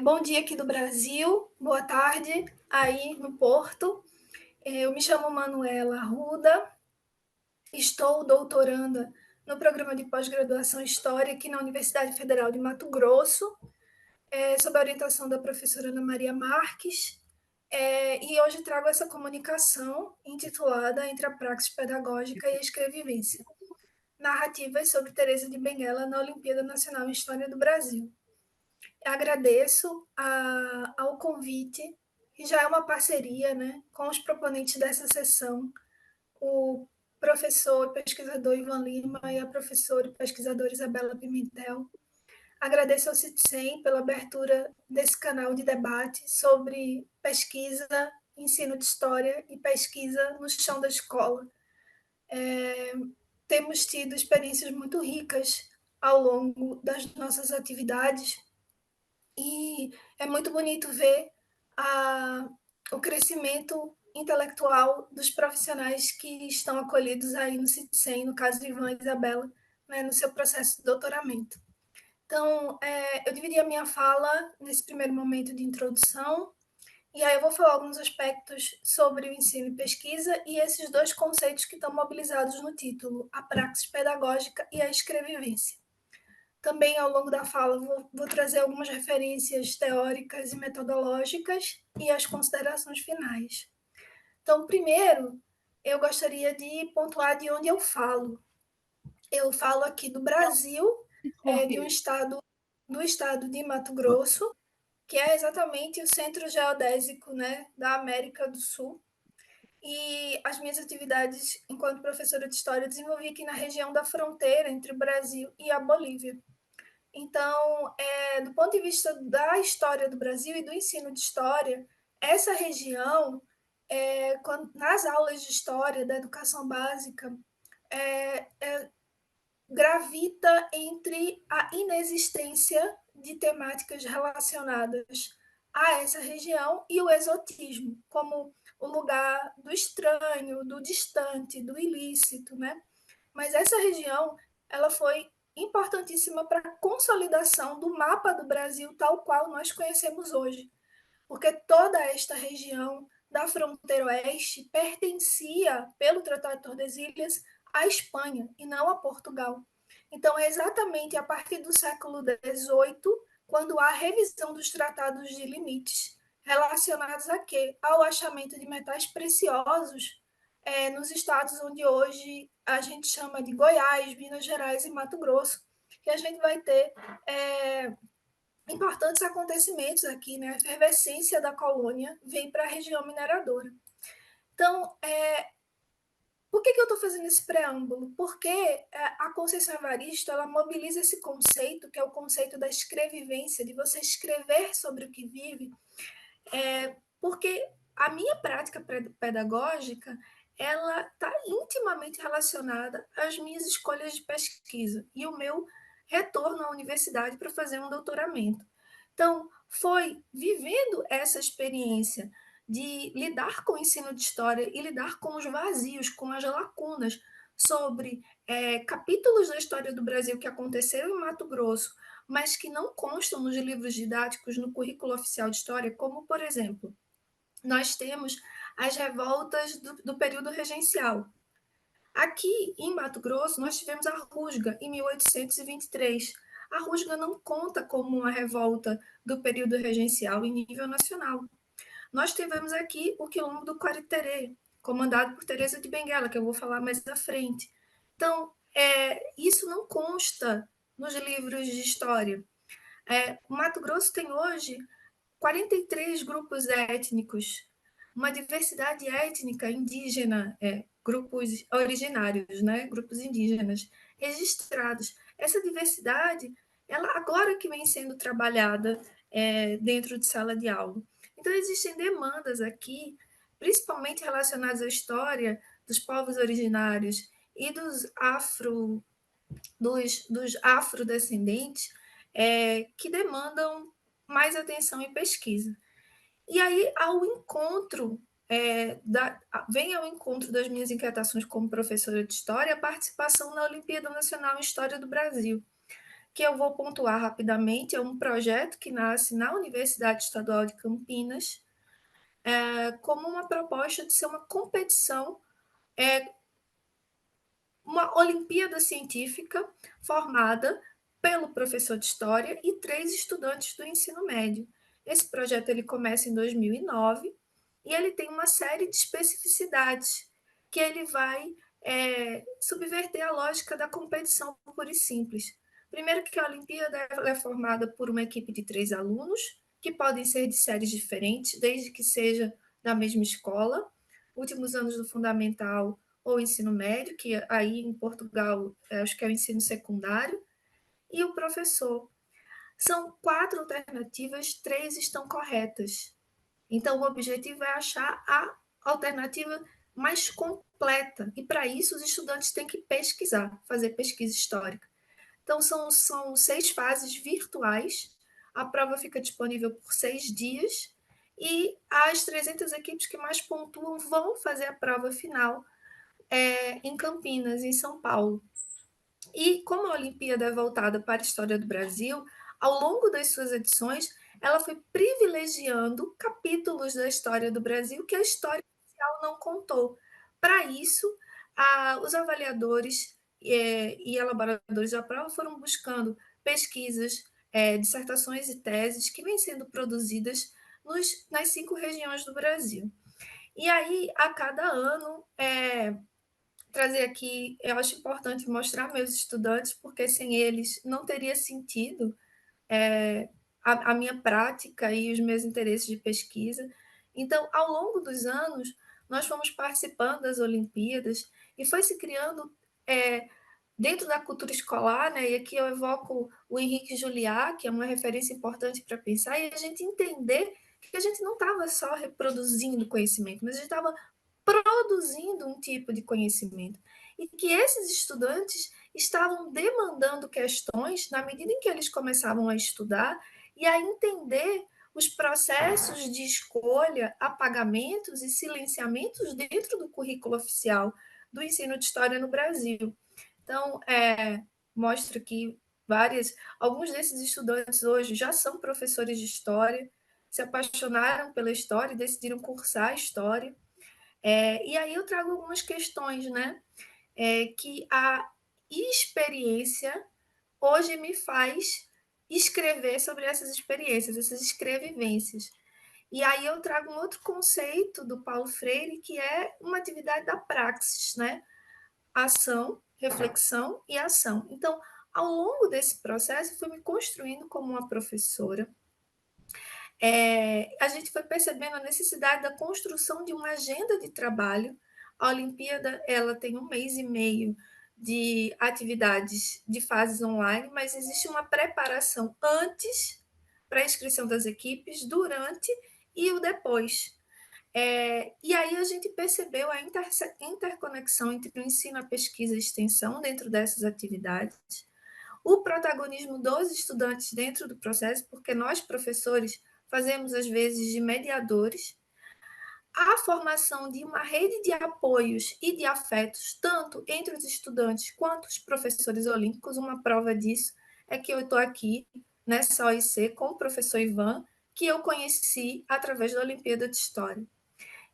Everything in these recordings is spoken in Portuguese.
Bom dia aqui do Brasil, boa tarde aí no Porto. Eu me chamo Manuela Arruda, estou doutoranda no programa de pós-graduação em História aqui na Universidade Federal de Mato Grosso, sob a orientação da professora Ana Maria Marques, e hoje trago essa comunicação intitulada Entre a Praxis Pedagógica e a Escrevivência, narrativas sobre Teresa de Benguela na Olimpíada Nacional em História do Brasil. Agradeço ao convite, que já é uma parceria, né, com os proponentes dessa sessão, o professor e pesquisador Ivan Lima e a professora e pesquisadora Isabela Pimentel. Agradeço ao CITSEM pela abertura desse canal de debate sobre pesquisa, ensino de história e pesquisa no chão da escola. Temos tido experiências muito ricas ao longo das nossas atividades, e é muito bonito ver o crescimento intelectual dos profissionais que estão acolhidos aí no CITSEM, no caso de Ivan e Isabela, né, no seu processo de doutoramento. Então, eu dividi a minha fala nesse primeiro momento de introdução, e aí eu vou falar alguns aspectos sobre o ensino e pesquisa e esses dois conceitos que estão mobilizados no título, a praxis pedagógica e a escrevivência. Também, ao longo da fala, vou trazer algumas referências teóricas e metodológicas e as considerações finais. Então, primeiro, eu gostaria de pontuar de onde eu falo. Eu falo aqui do Brasil, de um estado, do estado de Mato Grosso, que é exatamente o centro geodésico, né, da América do Sul. E as minhas atividades enquanto professora de história eu desenvolvi aqui na região da fronteira entre o Brasil e a Bolívia. Então, do ponto de vista da história do Brasil e do ensino de história, essa região, nas aulas de história da educação básica, gravita entre a inexistência de temáticas relacionadas a essa região e o exotismo, como o lugar do estranho, do distante, do ilícito, né? Mas essa região, ela foi importantíssima para a consolidação do mapa do Brasil tal qual nós conhecemos hoje, porque toda esta região da fronteira oeste pertencia, pelo Tratado de Tordesilhas, à Espanha e não a Portugal. Então, é exatamente a partir do século XVIII, quando há a revisão dos tratados de limites, relacionados a quê? Ao achamento de metais preciosos nos estados onde hoje a gente chama de Goiás, Minas Gerais e Mato Grosso, que a gente vai ter importantes acontecimentos aqui, né? A efervescência da colônia vem para a região mineradora. Então, por que eu estou fazendo esse preâmbulo? Porque a Conceição Evaristo ela mobiliza esse conceito, que é o conceito da escrevivência, de você escrever sobre o que vive, porque a minha prática pedagógica ela está intimamente relacionada às minhas escolhas de pesquisa e o meu retorno à universidade para fazer um doutoramento. Então, foi vivendo essa experiência de lidar com o ensino de história e lidar com os vazios, com as lacunas sobre capítulos da história do Brasil que aconteceram em Mato Grosso, mas que não constam nos livros didáticos, no currículo oficial de história, como, por exemplo, nós temos as revoltas do período regencial. Aqui em Mato Grosso, nós tivemos a Rusga, em 1823. A Rusga não conta como uma revolta do período regencial em nível nacional. Nós tivemos aqui o Quilombo do Quariterê, comandado por Teresa de Benguela, que eu vou falar mais à frente. Então, isso não consta nos livros de história. O Mato Grosso tem hoje 43 grupos étnicos, uma diversidade étnica indígena, grupos originários, né, grupos indígenas registrados. Essa diversidade, ela agora que vem sendo trabalhada dentro de sala de aula. Então, existem demandas aqui, principalmente relacionadas à história dos povos originários e dos afrodescendentes, que demandam mais atenção e pesquisa. E aí, vem ao encontro das minhas inquietações como professora de História a participação na Olimpíada Nacional em História do Brasil. que eu vou pontuar rapidamente, é um projeto que nasce na Universidade Estadual de Campinas, como uma proposta de ser uma competição, uma Olimpíada Científica formada pelo professor de História e 3 estudantes do ensino médio. Esse projeto ele começa em 2009 e ele tem uma série de especificidades que ele vai subverter a lógica da competição pura e simples. Primeiro que a Olimpíada é formada por uma equipe de 3 alunos, que podem ser de séries diferentes, desde que seja da mesma escola, últimos anos do fundamental ou ensino médio, que aí em Portugal acho que é o ensino secundário, e o professor. São 4 alternativas, 3 estão corretas. Então, o objetivo é achar a alternativa mais completa. E, para isso, os estudantes têm que pesquisar, fazer pesquisa histórica. Então, são 6 fases virtuais. A prova fica disponível por 6 dias. E as 300 equipes que mais pontuam vão fazer a prova final em Campinas, em São Paulo. E como a Olimpíada é voltada para a história do Brasil, ao longo das suas edições, ela foi privilegiando capítulos da história do Brasil que a história oficial não contou. Para isso, os avaliadores e elaboradores da prova foram buscando pesquisas, dissertações e teses que vêm sendo produzidas nas 5 regiões do Brasil. E aí, a cada ano, trazer aqui, eu acho importante mostrar meus estudantes, porque sem eles não teria sentido a minha prática e os meus interesses de pesquisa. Então, ao longo dos anos, nós fomos participando das Olimpíadas e foi se criando, é, dentro da cultura escolar, né, e aqui eu evoco o Henrique Juliá, que é uma referência importante para pensar, e a gente entender que a gente não estava só reproduzindo conhecimento, mas a gente estava produzindo um tipo de conhecimento. E que esses estudantes estavam demandando questões na medida em que eles começavam a estudar e a entender os processos de escolha, apagamentos e silenciamentos dentro do currículo oficial do ensino de história no Brasil. Então, mostra que alguns desses estudantes hoje já são professores de história, se apaixonaram pela história e decidiram cursar história. E aí eu trago algumas questões, né? Que a experiência hoje me faz escrever sobre essas experiências, essas escrevivências. E aí eu trago um outro conceito do Paulo Freire, que é uma atividade da praxis, né? Ação, reflexão e ação. Então, ao longo desse processo, eu fui me construindo como uma professora, a gente foi percebendo a necessidade da construção de uma agenda de trabalho. A Olimpíada ela tem 1 mês e meio de atividades de fases online, mas existe uma preparação antes para a inscrição das equipes, durante e o depois. E aí a gente percebeu a interconexão entre o ensino, a pesquisa e a extensão dentro dessas atividades, o protagonismo dos estudantes dentro do processo, porque nós, professores, fazemos às vezes de mediadores, a formação de uma rede de apoios e de afetos, tanto entre os estudantes quanto os professores olímpicos. Uma prova disso é que eu estou aqui nessa OIC com o professor Ivan, que eu conheci através da Olimpíada de História.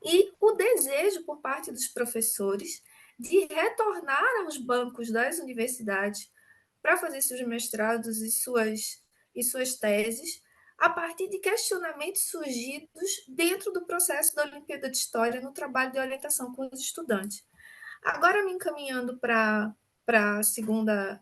E o desejo por parte dos professores de retornar aos bancos das universidades para fazer seus mestrados e suas teses, a partir de questionamentos surgidos dentro do processo da Olimpíada de História no trabalho de orientação com os estudantes. Agora, me encaminhando para a segunda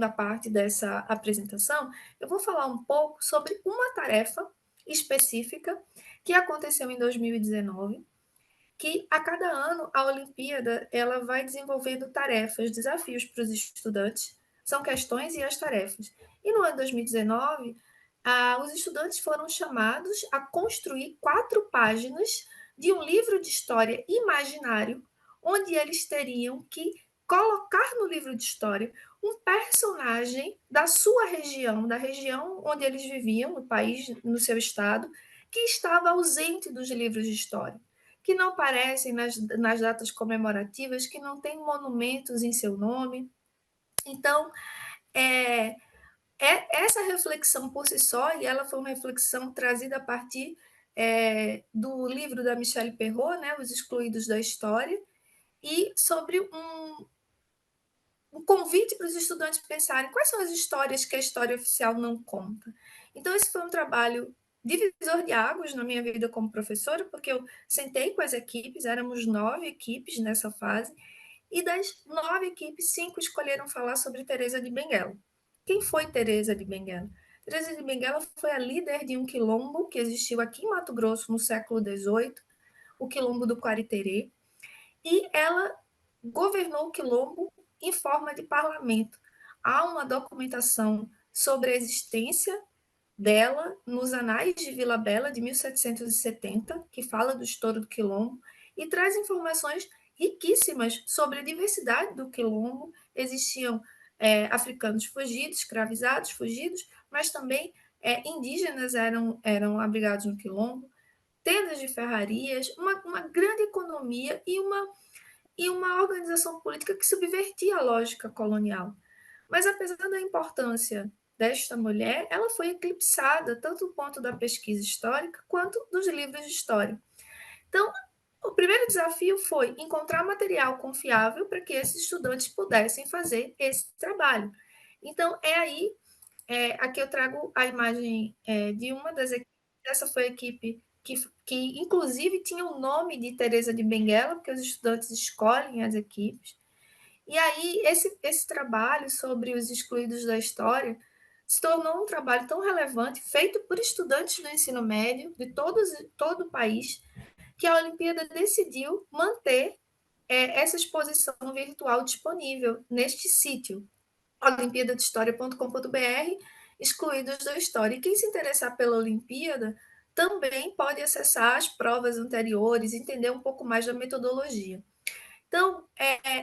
parte dessa apresentação, eu vou falar um pouco sobre uma tarefa específica que aconteceu em 2019, que a cada ano a Olimpíada ela vai desenvolvendo tarefas, desafios para os estudantes, são questões e as tarefas. E no ano de 2019, os estudantes foram chamados a construir 4 páginas de um livro de história imaginário, onde eles teriam que colocar no livro de história um personagem da sua região, da região onde eles viviam, no país, no seu estado, que estava ausente dos livros de história, que não aparecem nas datas comemorativas, que não tem monumentos em seu nome. Então, é, essa reflexão por si só, e ela foi uma reflexão trazida a partir do livro da Michelle Perrault, né, Os Excluídos da História, e sobre um convite para os estudantes pensarem quais são as histórias que a história oficial não conta. Então, esse foi um trabalho divisor de águas na minha vida como professora, porque eu sentei com as equipes, éramos 9 equipes nessa fase, e das 9 equipes, 5 escolheram falar sobre Teresa de Benguela. Quem foi Teresa de Benguela? Teresa de Benguela foi a líder de um quilombo que existiu aqui em Mato Grosso no século XVIII, o quilombo do Quariterê, e ela governou o quilombo em forma de parlamento. Há uma documentação sobre a existência dela nos Anais de Vila Bela, de 1770, que fala do estouro do quilombo, e traz informações riquíssimas sobre a diversidade do quilombo. Existiam africanos fugidos, escravizados, fugidos, mas também indígenas eram abrigados no quilombo, tendas de ferrarias, uma grande economia e uma organização política que subvertia a lógica colonial. Mas, apesar da importância desta mulher, ela foi eclipsada tanto do ponto da pesquisa histórica quanto dos livros de história. Então, o primeiro desafio foi encontrar material confiável para que esses estudantes pudessem fazer esse trabalho. Então, aqui eu trago a imagem de uma das equipes. Essa foi a equipe que inclusive tinha o nome de Teresa de Benguela, porque os estudantes escolhem as equipes. E aí, esse trabalho sobre os excluídos da história se tornou um trabalho tão relevante, feito por estudantes do ensino médio de todo o país, que a Olimpíada decidiu manter essa exposição virtual disponível neste sítio, olimpiadadehistoria.com.br, excluídos da história. E quem se interessar pela Olimpíada também pode acessar as provas anteriores, entender um pouco mais da metodologia. Então,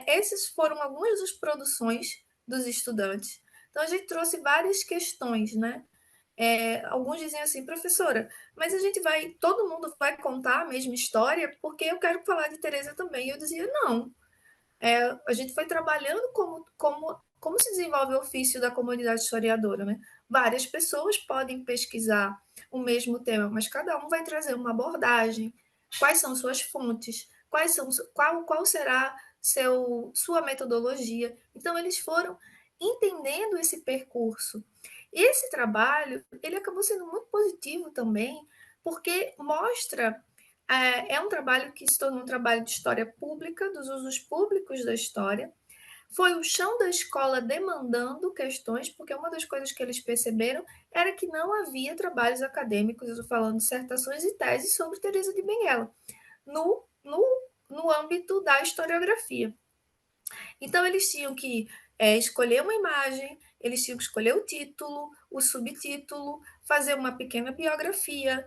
essas foram algumas das produções dos estudantes. Então, a gente trouxe várias questões, né? Alguns dizem assim, professora, mas todo mundo vai contar a mesma história, porque eu quero falar de Teresa também. E eu dizia, não, a gente foi trabalhando como se desenvolve o ofício da comunidade historiadora, né? Várias pessoas podem pesquisar o mesmo tema, mas cada um vai trazer uma abordagem, quais são suas fontes, qual será sua metodologia. Então, eles foram entendendo esse percurso. E esse trabalho, ele acabou sendo muito positivo também, porque mostra um trabalho que se tornou um trabalho de história pública, dos usos públicos da história. Foi o chão da escola demandando questões, porque uma das coisas que eles perceberam era que não havia trabalhos acadêmicos, eu estou falando dissertações e teses sobre Teresa de Benguela, no, no, no âmbito da historiografia. Então, eles tinham que escolher uma imagem, eles tinham que escolher o título, o subtítulo, fazer uma pequena biografia,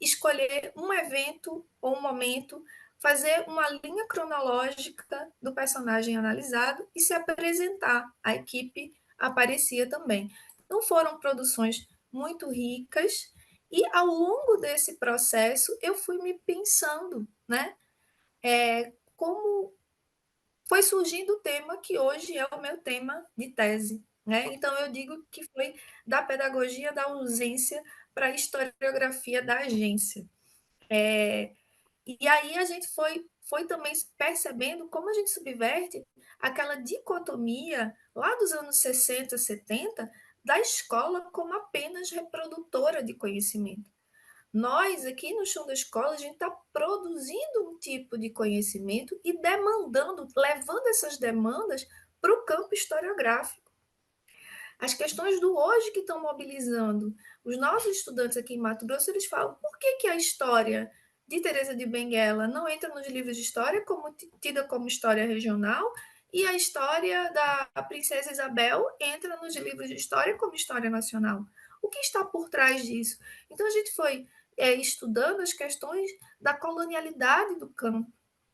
escolher um evento ou um momento, fazer uma linha cronológica do personagem analisado e se apresentar. A equipe aparecia também. Então, foram produções muito ricas e, ao longo desse processo, eu fui me pensando, né? Como foi surgindo o tema que hoje é o meu tema de tese. Né? Então, eu digo que foi da pedagogia da ausência para a historiografia da agência. E aí a gente foi também percebendo como a gente subverte aquela dicotomia lá dos anos 60, 70, da escola como apenas reprodutora de conhecimento. Nós, aqui no chão da escola, a gente está produzindo um tipo de conhecimento e demandando, levando essas demandas para o campo historiográfico. As questões do hoje que estão mobilizando os nossos estudantes aqui em Mato Grosso, eles falam por que a história de Teresa de Benguela não entra nos livros de história, tida como história regional, e a história da princesa Isabel entra nos livros de história como história nacional. O que está por trás disso? Então, a gente foi estudando as questões da colonialidade do campo,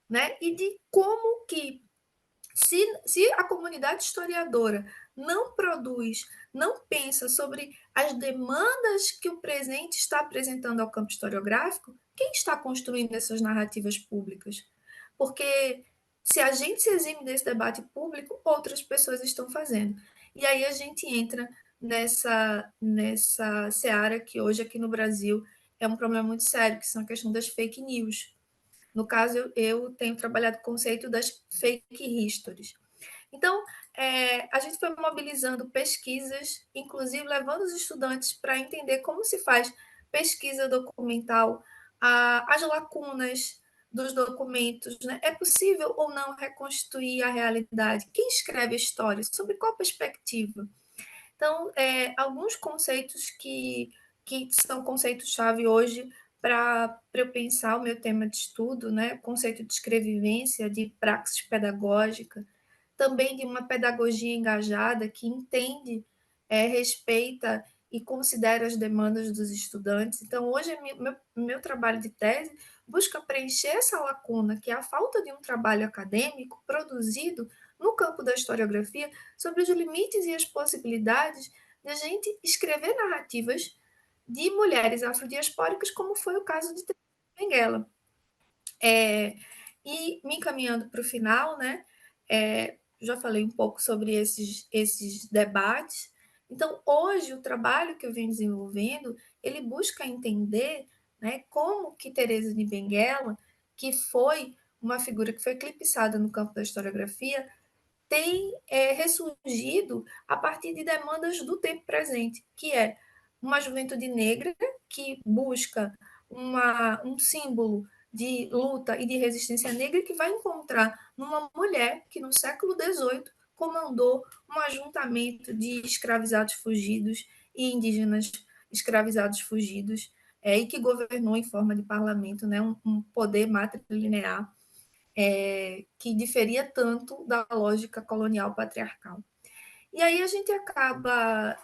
né? E de como que, se a comunidade historiadora não produz, não pensa sobre as demandas que o presente está apresentando ao campo historiográfico, quem está construindo essas narrativas públicas? Porque se a gente se exime desse debate público, outras pessoas estão fazendo. E aí a gente entra nessa seara que hoje aqui no Brasil é um problema muito sério, que são a questão das fake news. No caso, eu tenho trabalhado o conceito das fake histories. Então, a gente foi mobilizando pesquisas, inclusive levando os estudantes para entender como se faz pesquisa documental, as lacunas dos documentos, né? É possível ou não reconstruir a realidade? Quem escreve a história? Sobre qual perspectiva? Então, alguns conceitos que são conceitos-chave hoje para eu pensar o meu tema de estudo, né? Conceito de escrevivência, de praxis pedagógica, também de uma pedagogia engajada que entende, respeita e considera as demandas dos estudantes. Então, hoje, meu trabalho de tese busca preencher essa lacuna, que é a falta de um trabalho acadêmico produzido no campo da historiografia sobre os limites e as possibilidades de a gente escrever narrativas de mulheres afrodiaspóricas, como foi o caso de Teresa Benguela. E me encaminhando para o final, né? Já falei um pouco sobre esses debates. Então, hoje, o trabalho que eu venho desenvolvendo, ele busca entender, né, como que Teresa de Benguela, que foi uma figura que foi eclipsada no campo da historiografia, tem ressurgido a partir de demandas do tempo presente, que é uma juventude negra que busca um símbolo de luta e de resistência negra que vai encontrar numa mulher que no século XVIII comandou um ajuntamento de escravizados fugidos e indígenas escravizados fugidos, e que governou em forma de parlamento, né, um poder matrilinear que diferia tanto da lógica colonial patriarcal. E aí a gente acaba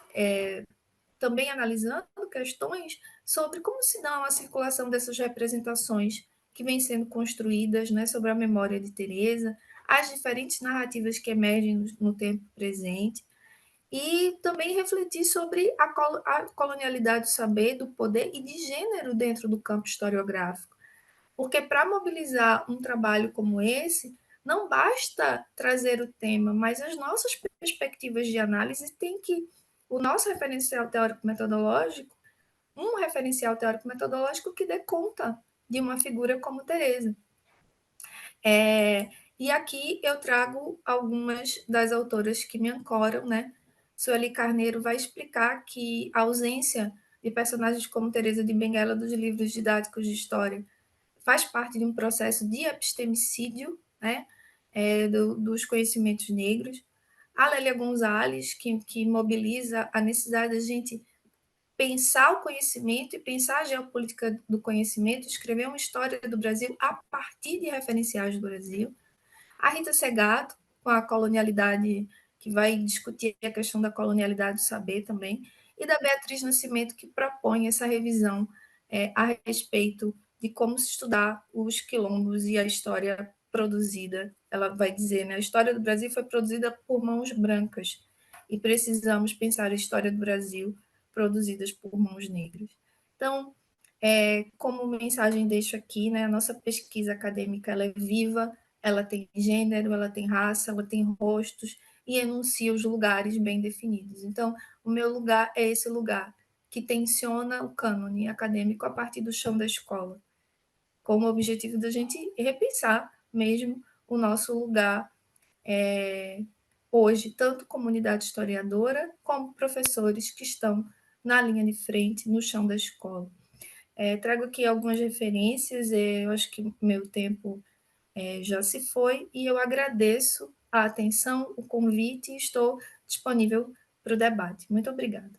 também analisando questões sobre como se dá a circulação dessas representações que vêm sendo construídas, né, sobre a memória de Teresa, as diferentes narrativas que emergem no tempo presente, e também refletir sobre a colonialidade do saber, do poder e de gênero dentro do campo historiográfico. Porque para mobilizar um trabalho como esse, não basta trazer o tema, mas as nossas perspectivas de análise têm que. O nosso referencial teórico-metodológico, um referencial teórico-metodológico que dê conta de uma figura como Teresa. E aqui eu trago algumas das autoras que me ancoram, né? Sueli Carneiro vai explicar que a ausência de personagens como Teresa de Benguela dos livros didáticos de história faz parte de um processo de epistemicídio, né, dos conhecimentos negros. A Lélia Gonzalez, que mobiliza a necessidade da gente pensar o conhecimento e pensar a geopolítica do conhecimento, escrever uma história do Brasil a partir de referenciais do Brasil. A Rita Segato, com a colonialidade, que vai discutir a questão da colonialidade do saber também, e da Beatriz Nascimento, que propõe essa revisão a respeito de como se estudar os quilombos e a história produzida. Ela vai dizer, né, a história do Brasil foi produzida por mãos brancas e precisamos pensar a história do Brasil produzidas por mãos negras. Então, como mensagem deixo aqui, né, a nossa pesquisa acadêmica ela é viva, ela tem gênero, ela tem raça, ela tem rostos e enuncia os lugares bem definidos. Então, o meu lugar é esse lugar que tensiona o cânone acadêmico a partir do chão da escola, com o objetivo da gente repensar mesmo o nosso lugar hoje, tanto comunidade historiadora como professores que estão na linha de frente, no chão da escola. Trago aqui algumas referências, eu acho que meu tempo já se foi, e eu agradeço a atenção, o convite e estou disponível para o debate. Muito obrigada.